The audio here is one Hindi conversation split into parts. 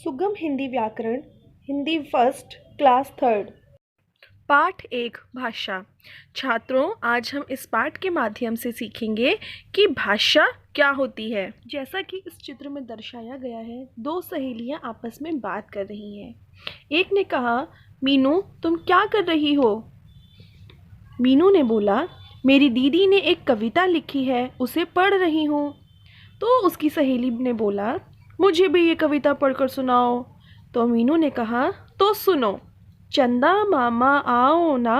सुगम हिंदी व्याकरण हिंदी फर्स्ट क्लास थर्ड। पाठ 1 भाषा। छात्रों, आज हम इस पाठ के माध्यम से सीखेंगे कि भाषा क्या होती है। जैसा कि इस चित्र में दर्शाया गया है, दो सहेलियां आपस में बात कर रही हैं। एक ने कहा, मीनू तुम क्या कर रही हो? मीनू ने बोला, मेरी दीदी ने एक कविता लिखी है, उसे पढ़ रही हूँ। तो उसकी सहेली ने बोला, मुझे भी ये कविता पढ़कर सुनाओ। तो मीनू ने कहा, तो सुनो। चंदा मामा आओ ना,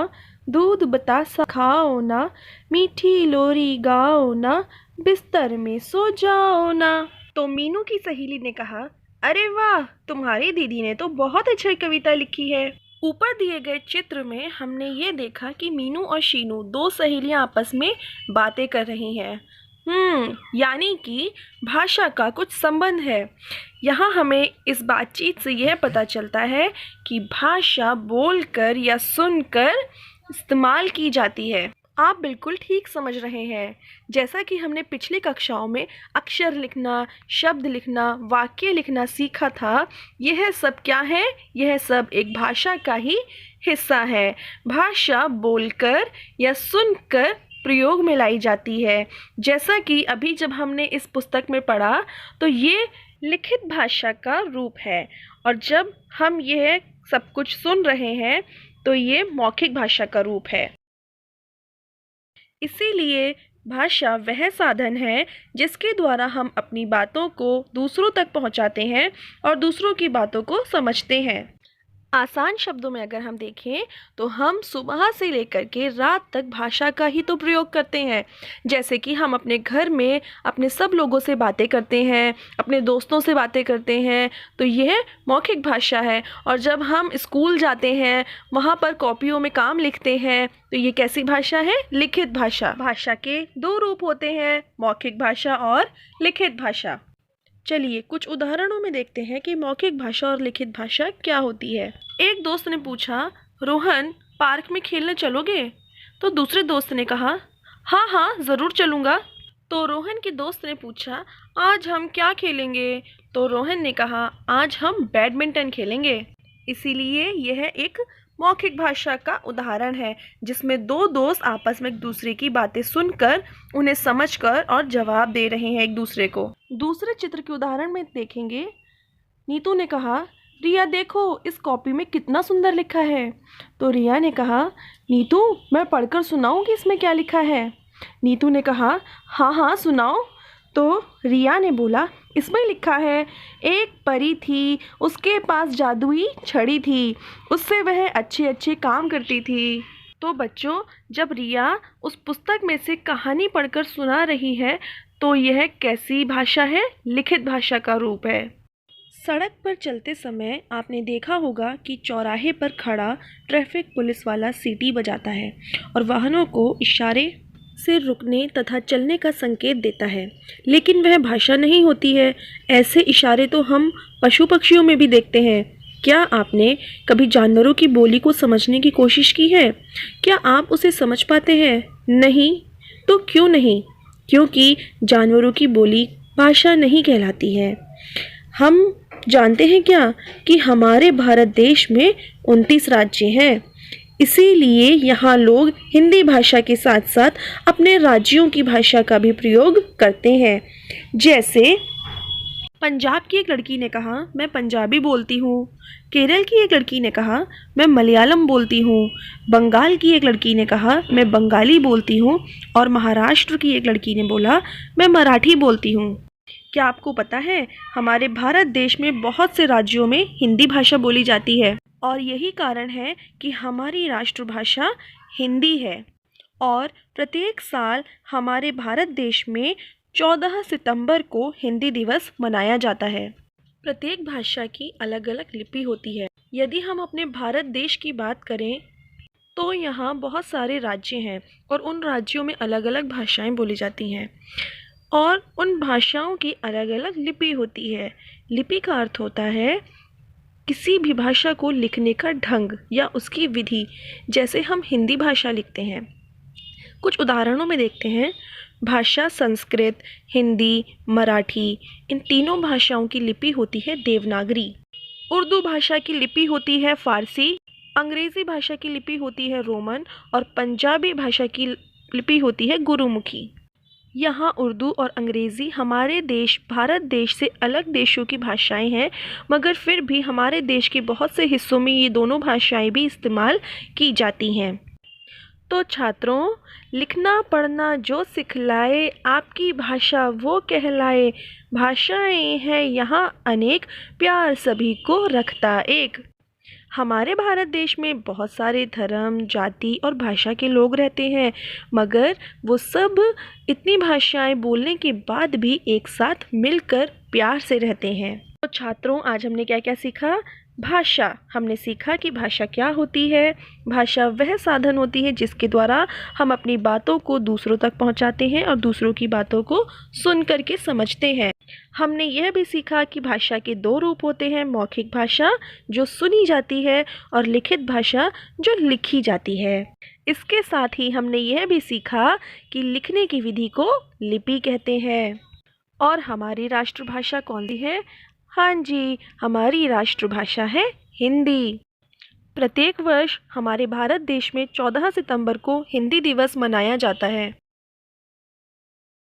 दूध बतासा खाओ ना, मीठी लोरी गाओ ना, बिस्तर में सो जाओ ना। तो मीनू की सहेली ने कहा, अरे वाह, तुम्हारी दीदी ने तो बहुत अच्छी कविता लिखी है। ऊपर दिए गए चित्र में हमने ये देखा कि मीनू और शीनू दो सहेलियां आपस में बातें कर रही हैं। यानी कि भाषा का कुछ संबंध है। यहाँ हमें इस बातचीत से यह पता चलता है कि भाषा बोलकर या सुनकर इस्तेमाल की जाती है। आप बिल्कुल ठीक समझ रहे हैं। जैसा कि हमने पिछली कक्षाओं में अक्षर लिखना, शब्द लिखना, वाक्य लिखना सीखा था, यह सब क्या है? यह सब एक भाषा का ही हिस्सा है। भाषा बोलकर या सुनकर प्रयोग में लाई जाती है। जैसा कि अभी जब हमने इस पुस्तक में पढ़ा, तो ये लिखित भाषा का रूप है, और जब हम यह सब कुछ सुन रहे हैं तो ये मौखिक भाषा का रूप है। इसीलिए भाषा वह साधन है जिसके द्वारा हम अपनी बातों को दूसरों तक पहुंचाते हैं और दूसरों की बातों को समझते हैं। आसान शब्दों में अगर हम देखें तो हम सुबह से लेकर के रात तक भाषा का ही तो प्रयोग करते हैं। जैसे कि हम अपने घर में अपने सब लोगों से बातें करते हैं, अपने दोस्तों से बातें करते हैं, तो यह मौखिक भाषा है। और जब हम स्कूल जाते हैं, वहाँ पर कॉपियों में काम लिखते हैं, तो ये कैसी भाषा है? लिखित भाषा। भाषा के दो रूप होते हैं, मौखिक भाषा और लिखित भाषा। चलिए कुछ उदाहरणों में देखते हैं कि मौखिक भाषा और लिखित भाषा क्या होती है। एक दोस्त ने पूछा, रोहन पार्क में खेलने चलोगे? तो दूसरे दोस्त ने कहा, हाँ हाँ ज़रूर चलूँगा। तो रोहन के दोस्त ने पूछा, आज हम क्या खेलेंगे? तो रोहन ने कहा, आज हम बैडमिंटन खेलेंगे। इसीलिए यह एक मौखिक भाषा का उदाहरण है, जिसमें दो दोस्त आपस में एक दूसरे की बातें सुनकर उन्हें समझकर और जवाब दे रहे हैं एक दूसरे को। दूसरे चित्र के उदाहरण में देखेंगे, नीतू ने कहा, रिया देखो इस कॉपी में कितना सुंदर लिखा है। तो रिया ने कहा, नीतू मैं पढ़कर सुनाऊं कि इसमें क्या लिखा है? नीतू ने कहा, हाँ हाँ सुनाओ। तो रिया ने बोला, इसमें लिखा है, एक परी थी, उसके पास जादुई छड़ी थी, उससे वह अच्छे अच्छे काम करती थी। तो बच्चों, जब रिया उस पुस्तक में से कहानी पढ़कर सुना रही है, तो यह कैसी भाषा है? लिखित भाषा का रूप है। सड़क पर चलते समय आपने देखा होगा कि चौराहे पर खड़ा ट्रैफिक पुलिस वाला सीटी बजाता है और वाहनों को इशारे से रुकने तथा चलने का संकेत देता है, लेकिन वह भाषा नहीं होती है। ऐसे इशारे तो हम पशु पक्षियों में भी देखते हैं। क्या आपने कभी जानवरों की बोली को समझने की कोशिश की है? क्या आप उसे समझ पाते हैं? नहीं। तो क्यों नहीं? क्योंकि जानवरों की बोली भाषा नहीं कहलाती है। हम जानते हैं क्या कि हमारे भारत देश में 29 राज्य हैं। इसीलिए यहाँ लोग हिंदी भाषा के साथ साथ अपने राज्यों की भाषा का भी प्रयोग करते हैं। जैसे पंजाब की एक लड़की ने कहा, मैं पंजाबी बोलती हूँ। केरल की एक लड़की ने कहा, मैं मलयालम बोलती हूँ। बंगाल की एक लड़की ने कहा, मैं बंगाली बोलती हूँ। और महाराष्ट्र की एक लड़की ने बोला, मैं मराठी बोलती हूँ। क्या आपको पता है, हमारे भारत देश में बहुत से राज्यों में हिंदी भाषा बोली जाती है, और यही कारण है कि हमारी राष्ट्रभाषा हिंदी है। और प्रत्येक साल हमारे भारत देश में 14 सितंबर को हिंदी दिवस मनाया जाता है। प्रत्येक भाषा की अलग अलग लिपि होती है। यदि हम अपने भारत देश की बात करें तो यहाँ बहुत सारे राज्य हैं, और उन राज्यों में अलग अलग भाषाएं बोली जाती हैं, और उन भाषाओं की अलग अलग लिपि होती है। लिपि का अर्थ होता है किसी भी भाषा को लिखने का ढंग या उसकी विधि, जैसे हम हिंदी भाषा लिखते हैं। कुछ उदाहरणों में देखते हैं। भाषा संस्कृत, हिंदी, मराठी, इन तीनों भाषाओं की लिपि होती है देवनागरी। उर्दू भाषा की लिपि होती है फ़ारसी, अंग्रेज़ी भाषा की लिपि होती है रोमन और पंजाबी भाषा की लिपि होती है गुरुमुखी। यहाँ उर्दू और अंग्रेज़ी हमारे देश भारत देश से अलग देशों की भाषाएं हैं, मगर फिर भी हमारे देश के बहुत से हिस्सों में ये दोनों भाषाएं भी इस्तेमाल की जाती हैं। तो छात्रों, लिखना पढ़ना जो सिखलाए, आपकी भाषा वो कहलाए, भाषाएं हैं यहाँ अनेक, प्यार सभी को रखता एक। हमारे भारत देश में बहुत सारे धर्म, जाति और भाषा के लोग रहते हैं, मगर वो सब इतनी भाषाएं बोलने के बाद भी एक साथ मिलकर प्यार से रहते हैं। तो छात्रों, आज हमने क्या क्या सीखा? भाषा। हमने सीखा कि भाषा क्या होती है। भाषा वह साधन होती है जिसके द्वारा हम अपनी बातों को दूसरों तक पहुंचाते हैं और दूसरों की बातों को सुन करके समझते हैं। हमने यह भी सीखा कि भाषा के दो रूप होते हैं, मौखिक भाषा जो सुनी जाती है और लिखित भाषा जो लिखी जाती है। इसके साथ ही हमने यह भी सीखा कि लिखने की विधि को लिपि कहते हैं। और हमारी राष्ट्रभाषा कौन सी है? हाँ जी, हमारी राष्ट्रभाषा है हिंदी। प्रत्येक वर्ष हमारे भारत देश में 14 सितंबर को हिंदी दिवस मनाया जाता है।